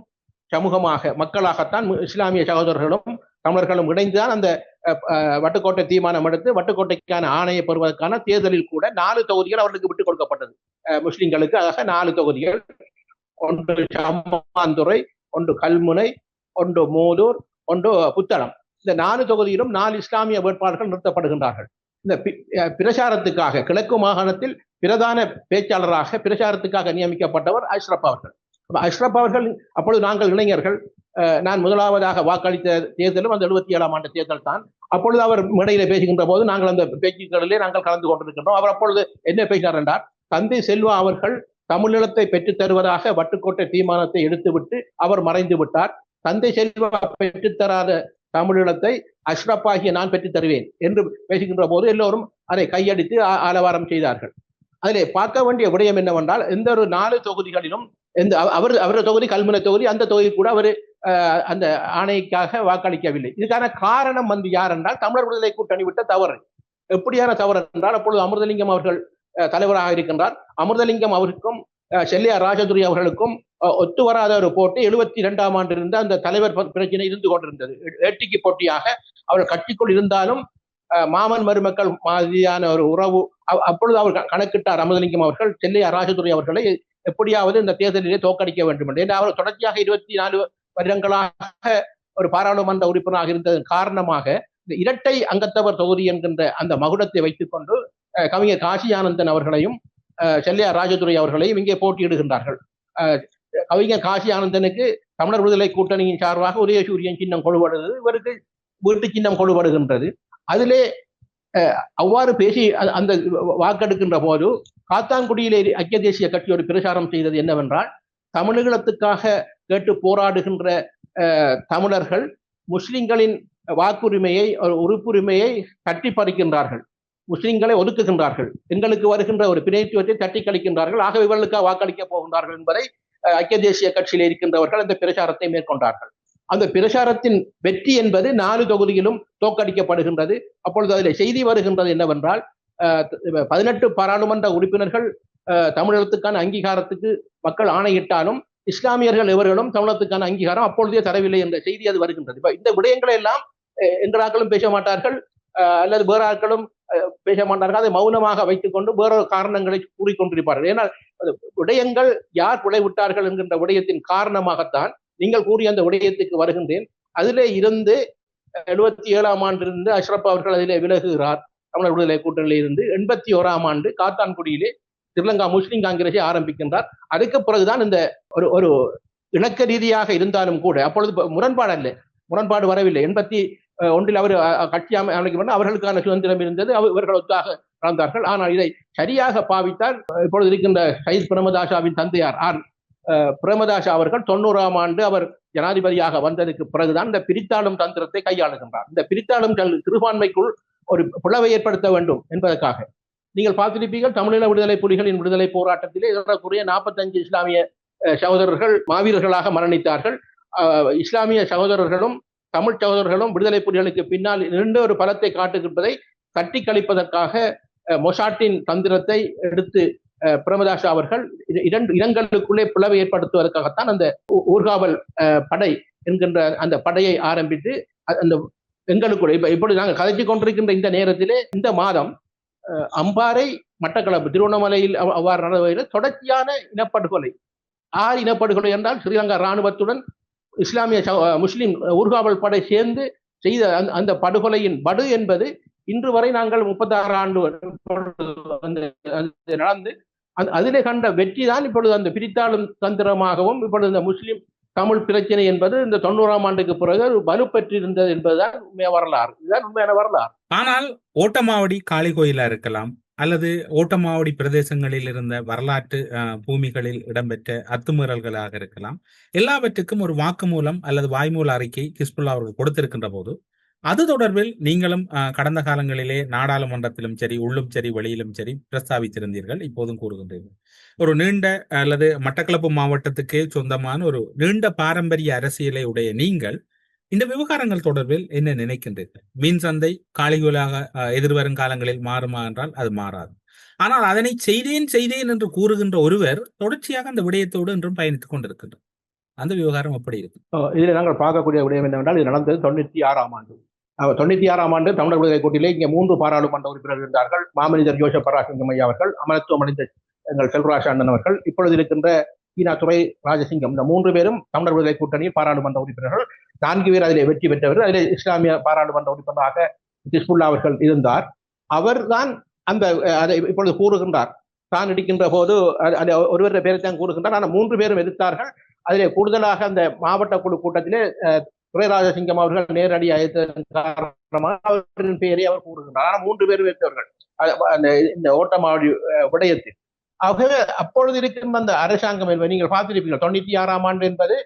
Speaker 1: சமூகமாக மக்களாகத்தான் இஸ்லாமிய சகோதரர்களும் தமிழர்களும் இணைந்துதான் அந்த வட்டுக்கோட்டை தீர்மானம் எடுத்து வட்டுக்கோட்டைக்கான ஆணையை பெறுவதற்கான தேர்தலில் கூட 4 தொகுதிகள் அவர்களுக்கு விட்டுக் கொடுக்கப்பட்டது. முஸ்லிம்களுக்கு ஆக 4 தொகுதிகள், ஒன்று சம்மாந்துறை, ஒன்று கல்முனை, ஒன்று மூதூர், ஒன்று புத்தளம். இந்த 4 தொகுதியிலும் 4 இஸ்லாமிய வேட்பாளர்கள் நிறுத்தப்படுகின்றார்கள். இந்த பிரச்சாரத்துக்காக கிழக்கு மாகாணத்தில் பிரதான பேச்சாளராக பிரச்சாரத்துக்காக நியமிக்கப்பட்டவர் அஷ்ரப் அவர்கள். அஷ்ரப் அவர்கள் அப்பொழுது நாங்கள் இளைஞர்கள், நான் முதலாவதாக வாக்களித்த தேர்தலும் அந்த 77ஆம் ஆண்டு தேர்தல் தான். அப்பொழுது அவர் மேடையில பேசுகின்ற போது நாங்கள் அந்த பேச்சுக்களிலே நாங்கள் கலந்து கொண்டிருக்கின்றோம். அவர் அப்பொழுது என்ன பேசினார் என்றால், தந்தை செல்வா அவர்கள் தமிழீழத்தை பெற்றுத் தருவதாக வட்டுக்கோட்டை தீர்மானத்தை எடுத்துவிட்டு அவர் மறைந்து விட்டார். தந்தை செல்வா பெற்றுத்தராத தமிழீழத்தை அஷ்ரப் ஆகிய நான் பெற்றுத் தருவேன் என்று பேசுகின்ற போது எல்லோரும் அதை கையடித்து ஆலவாரம் செய்தார்கள். அதிலே பார்க்க வேண்டிய விடயம் என்னவென்றால், எந்த ஒரு 4 தொகுதிகளிலும் அவரது தொகுதி கல்முனை தொகுதி, அந்த தொகுதி கூட அவர் அந்த ஆணைக்காக வாக்களிக்கவில்லை. இதுக்கான காரணம் யார் என்றால் தமிழர் விடுதலை கூட்டணி விட்ட தவறு. எப்படியான தவறு என்றால், அப்பொழுது அமிர்தலிங்கம் அவர்கள் தலைவராக இருக்கின்றார். அமிர்தலிங்கம் அவருக்கும் செல்லியா ராஜதுரை அவர்களுக்கும் ஒத்து வராத ஒரு போட்டி 72ஆம் ஆண்டு இருந்த அந்த தலைவர் பிரச்சனை இருந்து கொண்டிருந்தது. ஏட்டிக்கு போட்டியாக அவர்கள் கட்சிக்குள் இருந்தாலும் மாமன் மருமக்கள் மாதிரியான ஒரு உறவு. அப்பொழுது அவர் கணக்கிட்டார் அமிர்தலிங்கம் அவர்கள் செல்லியா ராஜதுரை அவர்களை எப்படியாவது இந்த தேர்தலிலே தோற்கடிக்க வேண்டும் என்று. அவர் தொடர்ச்சியாக 24 வருடங்களாக ஒரு பாராளுமன்ற உறுப்பினராக இருந்ததன் காரணமாக இந்த இரட்டை அங்கத்தவர் தொகுதி என்கின்ற அந்த மகுடத்தை வைத்துக் கொண்டு கவிஞர் காசி ஆனந்தன் அவர்களையும் செல்லியா ராஜதுரை அவர்களையும் இங்கே போட்டியிடுகின்றார்கள். கவிஞர் காசி ஆனந்தனுக்கு தமிழர் விடுதலை கூட்டணியின் சார்பாக உதயசூரியன் சின்னம் கொழுபடுகிறது, இவருக்கு வீட்டு சின்னம் கொழுபடுகின்றது. அதிலே அவ்வாறு பேசி அந்த வாக்கெடுக்கின்ற போது காத்தான்குடியிலே ஐக்கிய தேசிய கட்சியோடு பிரச்சாரம் செய்தது என்னவென்றால், தமிழீழத்துக்காக கேட்டு போராடுகின்ற தமிழர்கள் முஸ்லிம்களின் வாக்குரிமையை, உறுப்புரிமையை தட்டி பறிக்கின்றார்கள், முஸ்லிம்களை ஒதுக்குகின்றார்கள், எங்களுக்கு வருகின்ற ஒரு பிரதித்துவத்தை தட்டி கழிக்கின்றார்கள், ஆகவே இவர்களுக்காக வாக்களிக்க போகின்றார்கள் என்பதை ஐக்கிய தேசிய கட்சியில் இருக்கின்றவர்கள் அந்த பிரச்சாரத்தை மேற்கொண்டார்கள். அந்த பிரச்சாரத்தின் வெற்றி என்பது 4 தொகுதியிலும் தோற்கடிக்கப்படுகின்றது. அப்பொழுது அதில் செய்தி வருகின்றது என்னவென்றால், 18 பாராளுமன்ற உறுப்பினர்கள் தமிழகத்துக்கான அங்கீகாரத்துக்கு மக்கள் ஆணையிட்டாலும் இஸ்லாமியர்கள் எவர்களும் தமிழகத்துக்கான அங்கீகாரம் அப்பொழுதே தரவில்லை என்ற செய்தி அது வருகின்றது. இப்ப இந்த விடயங்களை எல்லாம் எங்களாக்களும் பேச மாட்டார்கள், அல்லது வேற ஆட்களும் பேச மாட்டார்கள். அதை மௌனமாக வைத்துக் கொண்டு வேற காரணங்களை கூறிக்கொண்டிருப்பார்கள். ஏன்னால் விடயங்கள் யார் விளைவிட்டார்கள் என்கின்ற விடயத்தின் காரணமாகத்தான் நீங்கள் கூறிய அந்த விடயத்துக்கு வருகின்றேன். அதிலே இருந்து 77ஆம் ஆண்டிலிருந்து அஷ்ரப் அவர்கள் அதிலே விலகுகிறார் தமிழர் விடுதலை கூட்டணியில் இருந்து. 81ஆம் ஆண்டு காத்தான்குடியிலே ஸ்ரீலங்கா முஸ்லிம் காங்கிரஸை ஆரம்பிக்கின்றார். அதுக்கு பிறகுதான் இந்த ஒரு இணக்க ரீதியாக இருந்தாலும் கூட அப்பொழுது முரண்பாடு வரவில்லை. 81 அவர் கட்சி அமைக்கப்பட்ட அவர்களுக்கான சுதந்திரம் இருந்தது, இவர்கள் ஒத்தாக நடந்தார்கள். ஆனால் இதை சரியாக பாவித்தால் இப்பொழுது இருக்கின்ற சயித் பிரேமதாசாவின் தந்தையார் பிரேமதாசா அவர்கள் 90ஆம் ஆண்டு அவர் ஜனாதிபதியாக வந்ததுக்கு பிறகுதான் இந்த பிரித்தாளும் தந்திரத்தை கையாளுகின்றார். இந்த பிரித்தாளும் சிறுபான்மைக்குள் ஒரு பிளவை ஏற்படுத்த வேண்டும் என்பதற்காக நீங்கள் பார்த்திருப்பீர்கள், தமிழீழ விடுதலை புலிகளின் விடுதலை போராட்டத்திலே ஏறக்குறைய 45 இஸ்லாமிய சகோதரர்கள் மாவீரர்களாக மரணித்தார்கள். இஸ்லாமிய சகோதரர்களும் தமிழ் சகோதரர்களும் விடுதலை புலிகளுக்கு பின்னால் இரண்டு ஒரு பலத்தை காட்டுகின்றதை தட்டி கழிப்பதற்காக மொசாட்டின் தந்திரத்தை எடுத்து பிரேமதாசா அவர்கள் இனங்களுக்குள்ளே பிளவை ஏற்படுத்துவதற்காகத்தான் அந்த ஊர்காவல் படை என்கின்ற அந்த படையை ஆரம்பித்து அந்த எங்களுக்குள்ள இப்படி நாங்கள் கதைச்சு கொண்டிருக்கின்ற இந்த நேரத்திலே இந்த மாதம் அம்பாறை, மட்டக்களப்பு, திருவண்ணாமலையில் அவ்வாறு நடவடிக்கையில் தொடர்ச்சியான இனப்படுகொலை. 6 இனப்படுகொலை என்றால் ஸ்ரீலங்கா இராணுவத்துடன் இஸ்லாமிய முஸ்லிம் ஊர்காவல் படை சேர்ந்து செய்த அந்த படுகொலையின் படு என்பது இன்று வரை நாங்கள் 36 ஆண்டு நடந்து அதிலே கண்ட வெற்றி தான் இப்பொழுது அந்த பிரித்தாளும் தந்திரமாகவும் இப்பொழுது இந்த முஸ்லிம் தமிழ் பிரச்சனை என்பது இந்த 90ஆம் ஆண்டுக்கு பிறகு வலுப்பெற்றிருந்தது என்பதுதான் உண்மையான வரலாறு. இதுதான் உண்மையான வரலாறு.
Speaker 4: ஆனால் ஓட்டமாவடி காளி கோயிலா இருக்கலாம், அல்லது ஓட்டமாவடி பிரதேசங்களில் இருந்த வரலாற்று பூமிகளில் இடம்பெற்ற அத்துமீறல்களாக இருக்கலாம், எல்லாவற்றுக்கும் ஒரு வாக்குமூலம் அல்லது வாய்மூல அறிக்கை ஹிஸ்புல்லா அவர்கள் கொடுத்திருக்கின்ற போது அது தொடர்பில் நீங்களும் கடந்த காலங்களிலே நாடாளுமன்றத்திலும் சரி, உள்ளும் சரி, வெளியிலும் சரி பிரஸ்தாபித்திருந்தீர்கள், இப்போதும் கூறுகின்றீர்கள். ஒரு நீண்ட அல்லது மட்டக்களப்பு மாவட்டத்துக்கே சொந்தமான ஒரு நீண்ட பாரம்பரிய அரசியலை உடைய நீங்கள் இந்த விவகாரங்கள் தொடர்பில் என்ன நினைக்கின்றீர்கள்? மீன் சந்தை காலிகளாக எதிர்வரும் காலங்களில் மாறுமா என்றால் அது மாறாது. ஆனால் அதனை செய்தேன் என்று கூறுகின்ற ஒருவர் தொடர்ச்சியாக அந்த விடயத்தோடு என்றும் பயணித்துக் கொண்டிருக்கின்றார். அந்த விவகாரம் எப்படி இருக்கு?
Speaker 1: இதில் நாங்கள் பார்க்கக்கூடிய விடயம் என்னவென்றால், இது நடந்தது 96ஆம் ஆண்டு. 96ஆம் ஆண்டு தமிழர் விடுதலை கூட்டிலே இங்கே 3 பாராளுமன்ற உறுப்பினர்கள் இருந்தார்கள். மாமனிதர் ஜோசப் பராசிங்கம் ஐயா அவர்கள், அமரத்துவம் அடைந்த எங்கள் செல்வராஜ் அண்ணன் அவர்கள், இப்பொழுது இருக்கின்ற துரை ராஜசிங்கம். இந்த 3 பேரும் தமிழர் விடுதலை கூட்டணியில் பாராளுமன்ற உறுப்பினர்கள். 4 பேர் அதிலே வெற்றி பெற்றவர். அதிலே இஸ்லாமிய பாராளுமன்ற உறுப்பினராக ஹிஸ்புல்லா அவர்கள் இருந்தார். அவர் தான் அந்த அதை இப்பொழுது கூறுகின்றார். தான் இருக்கின்ற போது ஒருவருடைய பேரை தான் கூறுகின்றார். ஆனால் 3 பேரும் எதிர்த்தார்கள். அதிலே கூடுதலாக அந்த மாவட்ட குழு கூட்டத்திலே துரை ராஜசிங்கம் அவர்கள் நேரடி அழைத்ததன் காரணமாக அவரின் பெயரை அவர் கூறுகின்றார். ஆனால் 3 பேரும் வெற்றவர்கள் இந்த ஓட்டமாவடி விடயத்தில். ஆகவே அப்பொழுது இருக்கின்ற அந்த அரசாங்கம் என்பது நீங்கள் பார்த்திருப்பீர்கள். 96ஆம் ஆண்டு என்பது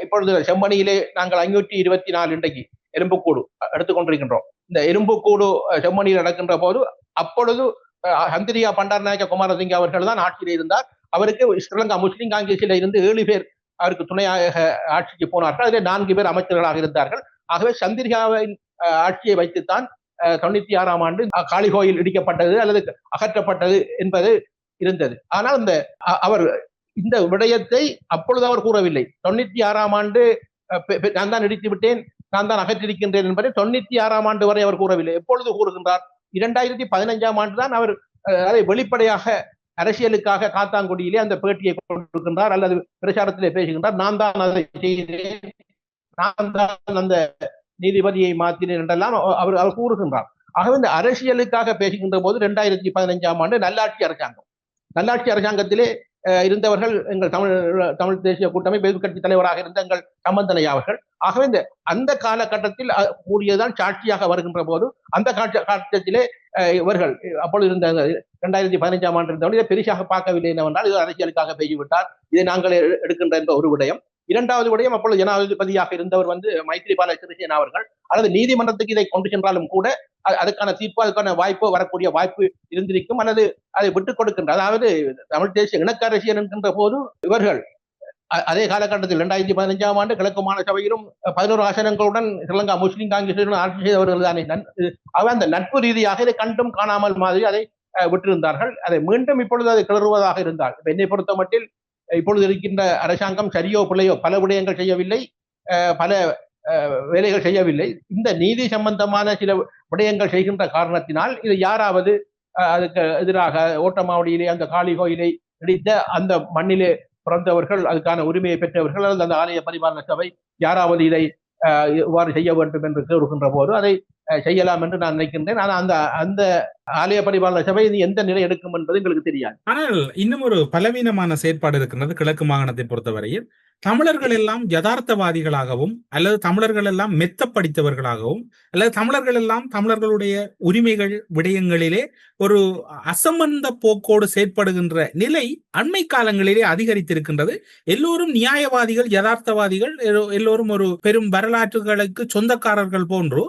Speaker 1: இப்பொழுது செம்மணியிலே நாங்கள் 524 இன்றைக்கு எறும்புக்கூடு எடுத்துக்கொண்டிருக்கின்றோம். இந்த எறும்புக்கூடு செம்மணியில் நடக்கின்ற போது அப்பொழுது சந்திரியா பண்டாரநாயக்க குமாரசிங்க அவர்கள் தான் ஆட்சியில் இருந்தார். அவருக்கு ஸ்ரீலங்கா முஸ்லிம் காங்கிரஸில் இருந்து 7 பேர் அவருக்கு துணையாக ஆட்சிக்கு போனார்கள். அதிலே 4 பேர் அமைச்சர்களாக இருந்தார்கள். ஆகவே சந்திரிகாவின் ஆட்சியை வைத்துத்தான் 96ஆம் ஆண்டு காளி கோயில் இடிக்கப்பட்டது அல்லது அகற்றப்பட்டது என்பது இருந்தது. ஆனால் அவர் இந்த விடயத்தை அப்பொழுது அவர் கூறவில்லை. 96ஆம் ஆண்டு நான் தான் இடித்து விட்டேன், நான் தான் அகற்றிருக்கின்றேன் என்பதை 96ஆம் ஆண்டு வரை அவர் கூறவில்லை. எப்பொழுது கூறுகின்றார்? 2015ஆம் ஆண்டு தான் அவர் அதை வெளிப்படையாக அரசியலுக்காக காத்தாங்குடியிலே அந்த பேட்டியை கொடுக்கின்றார் அல்லது பிரச்சாரத்திலே பேசுகின்றார். நான் தான் அதை செய்தேன், நான் தான் அந்த நீதிபதியை மாற்றினேன் என்றெல்லாம் அவர் கூறுகின்றார். ஆகவே இந்த அரசியலுக்காக பேசுகின்ற போது 2015ஆம் ஆண்டு நல்லாட்சி அரசாங்கத்திலே இருந்தவர்கள் எங்கள் தமிழ் தேசிய கூட்டமைப்பு எதிர்க்கட்சி தலைவராக இருந்த எங்கள் சம்பந்தனையா அவர்கள். ஆகவே அந்த காலகட்டத்தில் கூடியதான் சாட்சியாக வருகின்ற போது அந்த காலகட்டத்திலே இவர்கள் அப்பொழுது இருந்த 2015ஆம் ஆண்டு இருந்தவர்கள் இதை பெரிசாக பார்க்கவில்லை என்னவென்றால் இது அரசியலுக்காக பேசிவிட்டார், இதை நாங்கள் எடுக்கின்ற என்ற ஒரு விடயம். 2வது விடயம், அப்பொழுது ஜனாதிபதியாக இருந்தவர் மைத்ரிபால சிறிசேனா அவர்கள். அல்லது நீதிமன்றத்துக்கு இதை கொண்டு சென்றாலும் கூட அதுக்கான தீர்ப்பு, அதுக்கான வாய்ப்பு வரக்கூடிய வாய்ப்பு இருந்திருக்கும் அல்லது அதை விட்டுக் கொடுக்கின்ற, அதாவது தமிழ் தேசிய இணக்க அரசியல் என்கின்ற போது இவர்கள் அதே காலகட்டத்தில் 2015ஆம் ஆண்டு கிழக்கு மாநில சபையிலும் 11 ஆசனங்களுடன் ஸ்ரீலங்கா முஸ்லிம் காங்கிரசுடன் ஆட்சி செய்தவர்கள் தானே. அந்த நட்பு ரீதியாக இதை கண்டும் காணாமல் மாதிரி அதை விட்டிருந்தார்கள். அதை மீண்டும் இப்பொழுது அதை கிளறுவதாக இருந்தால், என்னை பொறுத்த மட்டில் இப்பொழுது இருக்கின்ற அரசாங்கம் சரியோ பிள்ளையோ பல விடயங்கள் செய்யவில்லை, பல வேலைகள் செய்யவில்லை. இந்த நீதி சம்பந்தமான சில விடயங்கள் செய்கின்ற காரணத்தினால் இது யாராவது அதுக்கு எதிராக ஓட்டமாவடியிலே அந்த காளி கோயிலை இடித்த அந்த மண்ணிலே பிறந்தவர்கள், அதுக்கான உரிமையை பெற்றவர்கள் அல்லது அந்த ஆலய பரிபாலன சபை யாராவது இதை இவ்வாறு செய்ய வேண்டும் என்று கூறுகின்ற போது அதை செய்யலாம் என்று நான் நினைக்கின்றேன். ஆனால் அந்த ஆலய பரிபாலன சபை எந்த நிலை எடுக்கும் என்பது எங்களுக்கு தெரியாது.
Speaker 4: ஆனால் இன்னும் ஒரு பலவீனமான செயற்பாடு இருக்கின்றது கிழக்கு மாகாணத்தை பொறுத்தவரையில். தமிழர்கள் எல்லாம் யதார்த்தவாதிகளாகவும் அல்லது தமிழர்கள் எல்லாம் மெத்த படித்தவர்களாகவும் அல்லது தமிழர்கள் எல்லாம் தமிழர்களுடைய உரிமைகள் விடயங்களிலே ஒரு அசம்பந்த போக்கோடு செயற்படுகின்ற நிலை அண்மை காலங்களிலே அதிகரித்திருக்கின்றது. எல்லோரும் நியாயவாதிகள், யதார்த்தவாதிகள், எல்லோரும் ஒரு பெரும் வரலாற்றுகளுக்கு சொந்தக்காரர்கள் போன்று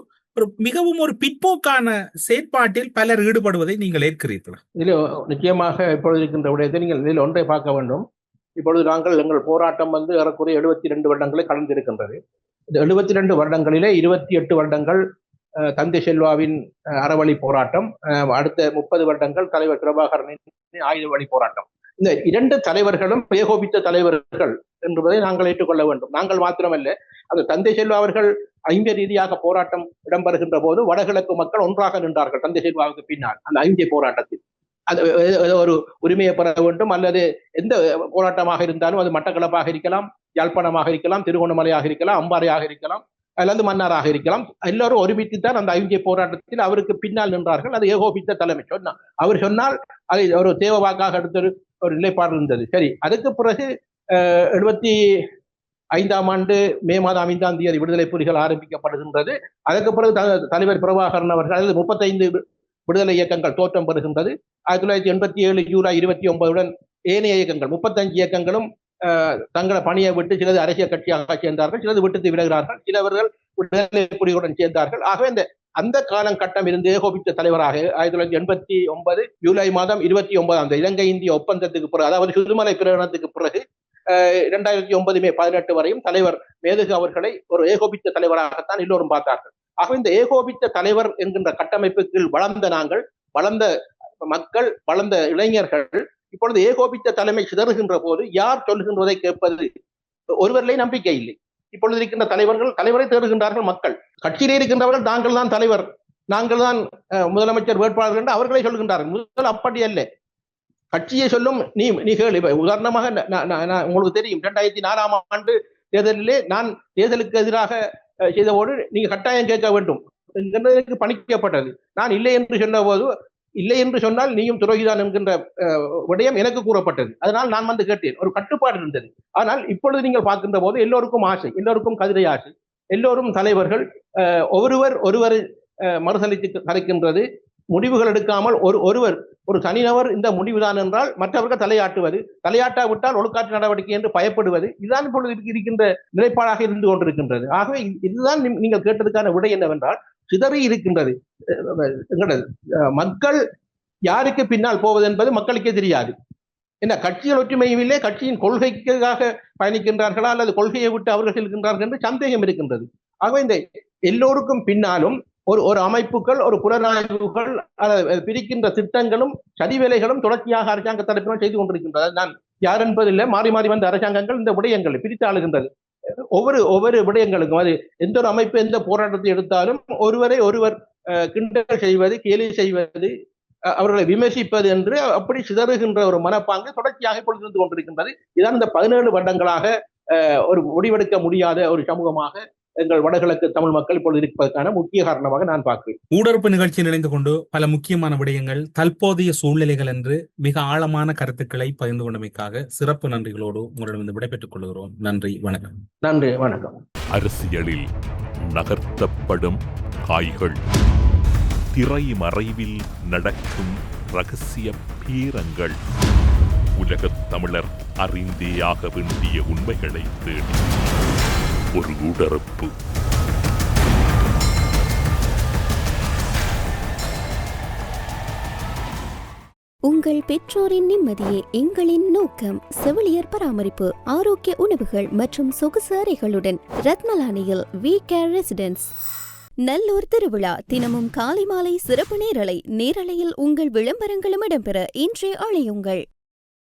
Speaker 4: மிகவும் ஒரு பிற்போக்கான செயற்பாட்டில் பலர் ஈடுபடுவதை நீங்கள் ஏற்கிறீர்களா?
Speaker 1: இதில் நிச்சயமாக இப்பொழுது இருக்கின்ற விடயத்தை நீங்கள் இதில் ஒன்றை பார்க்க வேண்டும். இப்பொழுது எங்கள் போராட்டம் ஏறக்குறைய 72 வருடங்களை கடந்திருக்கின்றது. இந்த 72 வருடங்களிலே 28 வருடங்கள் தந்தை செல்வாவின் அறவழி போராட்டம், அடுத்த 30 வருடங்கள் தலைவர் பிரபாகரனின் ஆயுத வழி போராட்டம். இந்த 2 தலைவர்களும் ஏகோபித்த தலைவர்கள் என்பதை நாங்கள் ஏற்றுக்கொள்ள வேண்டும். நாங்கள் மாத்திரமல்ல, அந்த தந்தை செல்வா அவர்கள் ஐந்திய ரீதியாக போராட்டம் இடம்பெறுகின்ற போது வடகிழக்கு மக்கள் ஒன்றாக நின்றார்கள். தந்தை செல்வாவுக்கு பின்னால் அந்த ஐந்திய போராட்டத்தில் ஒரு உரிமையை பெற வேண்டும் அல்லது எந்த போராட்டமாக இருந்தாலும் அது மட்டக்களப்பாக இருக்கலாம், யாழ்ப்பாணமாக இருக்கலாம், திருகோணமலையாக இருக்கலாம், அம்பாறையாக இருக்கலாம், அல்லது மன்னாராக இருக்கலாம், எல்லாரும் ஒருமித்துத்தான் அந்த ஐந்திய போராட்டத்தில் அவருக்கு பின்னால் நின்றார்கள். அது ஏகோபித்த தலைமை சொன்னார். அவர் சொன்னால் அதை ஒரு தேவ வாக்காக எடுத்த ஒரு நிலைப்பாடு இருந்தது. சரி, அதுக்கு பிறகு 75ஆம் ஆண்டு மே மாதம் 5ஆம் தேதி விடுதலை புலிகள் ஆரம்பிக்கப்படுகின்றது. அதற்கு பிறகு தலைவர் பிரபாகரன் அவர்கள் 35 விடுதலை இயக்கங்கள் தோற்றம் பெறுகின்றது. 1987 ஜூலை 29 ஏனைய இயக்கங்கள் 35 இயக்கங்களும் தங்களை பணியை விட்டு சிலது அரசியல் கட்சியாக சேர்ந்தார்கள், சிலது விட்டு விலகிறார்கள், சிலவர்கள் குடியுடன் சேர்ந்தார்கள். ஆகவே அந்த காலகட்டம் இருந்து ஏகோபித்த தலைவராக 1989 ஜூலை மாதம் 29 இலங்கை இந்திய ஒப்பந்தத்துக்கு பிறகு, அதாவது சுதுமலை பிரகடனத்துக்கு பிறகு 2009 மே 18 வரையும் தலைவர் மேதகு அவர்களை ஒரு ஏகோபித்த தலைவராகத்தான் எல்லோரும் பார்த்தார்கள். ஆகவே இந்த ஏகோபித்த தலைவர் என்கின்ற கட்டமைப்புக்கு வளர்ந்த நாங்கள், வளர்ந்த மக்கள், வளர்ந்த இளைஞர்கள் இப்பொழுது ஏகோபித்த தலைமை சிதறுகின்ற போது யார் சொல்கின்றதை கேட்பது ஒருவரிலே நம்பிக்கை இல்லை. இப்பொழுது இருக்கின்ற தலைவரை தேடுகின்றார்கள் மக்கள். கட்சியிலே இருக்கின்றவர்கள் தாங்கள் தான் தலைவர், நாங்கள் தான் முதலமைச்சர் வேட்பாளர்கள் என்று அவர்களே சொல்கின்றார்கள். முதல் அப்படி அல்ல, கட்சியை சொல்லும். நீ கேளு. உதாரணமாக உங்களுக்கு தெரியும், 2004 ஆண்டு தேர்தலிலே நான் தேர்தலுக்கு எதிராக செய்தபோது நீங்க கட்டாயம் கேட்க வேண்டும் என்கின்றதற்கு பணிக்கப்பட்டது. நான் இல்லை என்று சொன்ன போது, இல்லை என்று சொன்னால் நீயும் துரோகிதான் என்கின்ற விடயம் எனக்கு கூறப்பட்டது. அதனால் நான் வந்து கேட்டேன். ஒரு கட்டுப்பாடு இருந்தது. ஆனால் இப்பொழுது நீங்கள் பார்க்கின்ற போது எல்லோருக்கும் ஆசை, எல்லோருக்கும் கதிரை ஆசை, எல்லோரும் தலைவர்கள், ஒருவர் மறுதளித்து கலைக்கின்றது, முடிவுகள் எடுக்காமல் ஒரு தனிநபர் இந்த முடிவுதான் என்றால் மற்றவர்கள் தலையாட்டாவிட்டால் ஒழுக்காற்று நடவடிக்கை என்று பயப்படுவது, இதுதான் இப்பொழுது இருக்கின்ற நிலைப்பாடாக இருந்து கொண்டிருக்கின்றது. ஆகவே இதுதான் நீங்கள் கேட்டதுக்கான விடை என்னவென்றால், சிதறி இருக்கின்றது. மக்கள் யாருக்கு பின்னால் போவது என்பது மக்களுக்கே தெரியாது. என்ன கட்சிகள் ஒற்றுமையும் இல்லை, கட்சியின் கொள்கைக்காக பயணிக்கின்றார்களா அல்லது கொள்கையை விட்டு அவர்கள் செல்கின்றார்கள் என்று சந்தேகம் இருக்கின்றது. ஆகவே இந்த எல்லோருக்கும் பின்னாலும் ஒரு அமைப்புகள், ஒரு புலனாய்வுகள், பிரிக்கின்ற திட்டங்களும் சதிவேலைகளும் தொடர்ச்சியாக அரசாங்க தரப்பினால் செய்து கொண்டிருக்கின்றது. நான் யார் என்பதில்லை, மாறி மாறி வந்த அரசாங்கங்கள் இந்த விடயங்களை பிரித்து ஆளுகின்றது. ஒவ்வொரு விடயங்களுக்கும், அது எந்த ஒரு அமைப்பு எந்த போராட்டத்தை எடுத்தாலும் ஒருவர் கிண்டல் செய்வது, கேலி செய்வது, அவர்களை விமர்சிப்பது என்று அப்படி சிதறுகின்ற ஒரு மனப்பாங்கு தொடர்ச்சியாக இப்பொழுது இருந்து கொண்டிருக்கின்றது. இதான் இந்த 17 வருடங்களாக ஒரு முடிவெடுக்க முடியாத ஒரு சமூகமாக எங்கள் வடகிழக்கு தமிழ் மக்கள் இப்பொழுது இருப்பதற்கான முக்கிய காரணமாக நான் பார்க்கிறேன்.
Speaker 4: ஊடறுப்பு நிகழ்ச்சியில் இணைந்து கொண்டு பல முக்கியமான விடயங்கள், தற்போதைய சூழ்நிலைகள் என்று மிக ஆழமான கருத்துக்களை பகிர்ந்து கொண்டமைக்காக சிறப்பு நன்றிகளோடு உங்களிடம் விடைபெற்றுக் கொள்கிறோம். நன்றி, வணக்கம்.
Speaker 1: நன்றி, வணக்கம்.
Speaker 2: அரசியலில் நகர்த்தப்படும் காய்கள், திரைமறைவில் நடக்கும் ரகசிய பீரங்கள், உலகத் தமிழர் அறிந்தேயாக வேண்டிய உண்மைகளை தேடி ஒரு ஊடறுப்பு.
Speaker 3: உங்கள் பெற்றோரின் நிம்மதியே எங்களின் நோக்கம். செவிலியர் பராமரிப்பு, ஆரோக்கிய உணவுகள் மற்றும் சொகுசு அறைகளுடன் ரத்மலானியில் வி கேர் ரெசிடென்ஸ். நல்லூர் திருவிழா தினமும் காலை மாலை சிறப்பு நேரலையில் உங்கள் விளம்பரங்களும் இடம்பெற இன்றே அழையுங்கள்.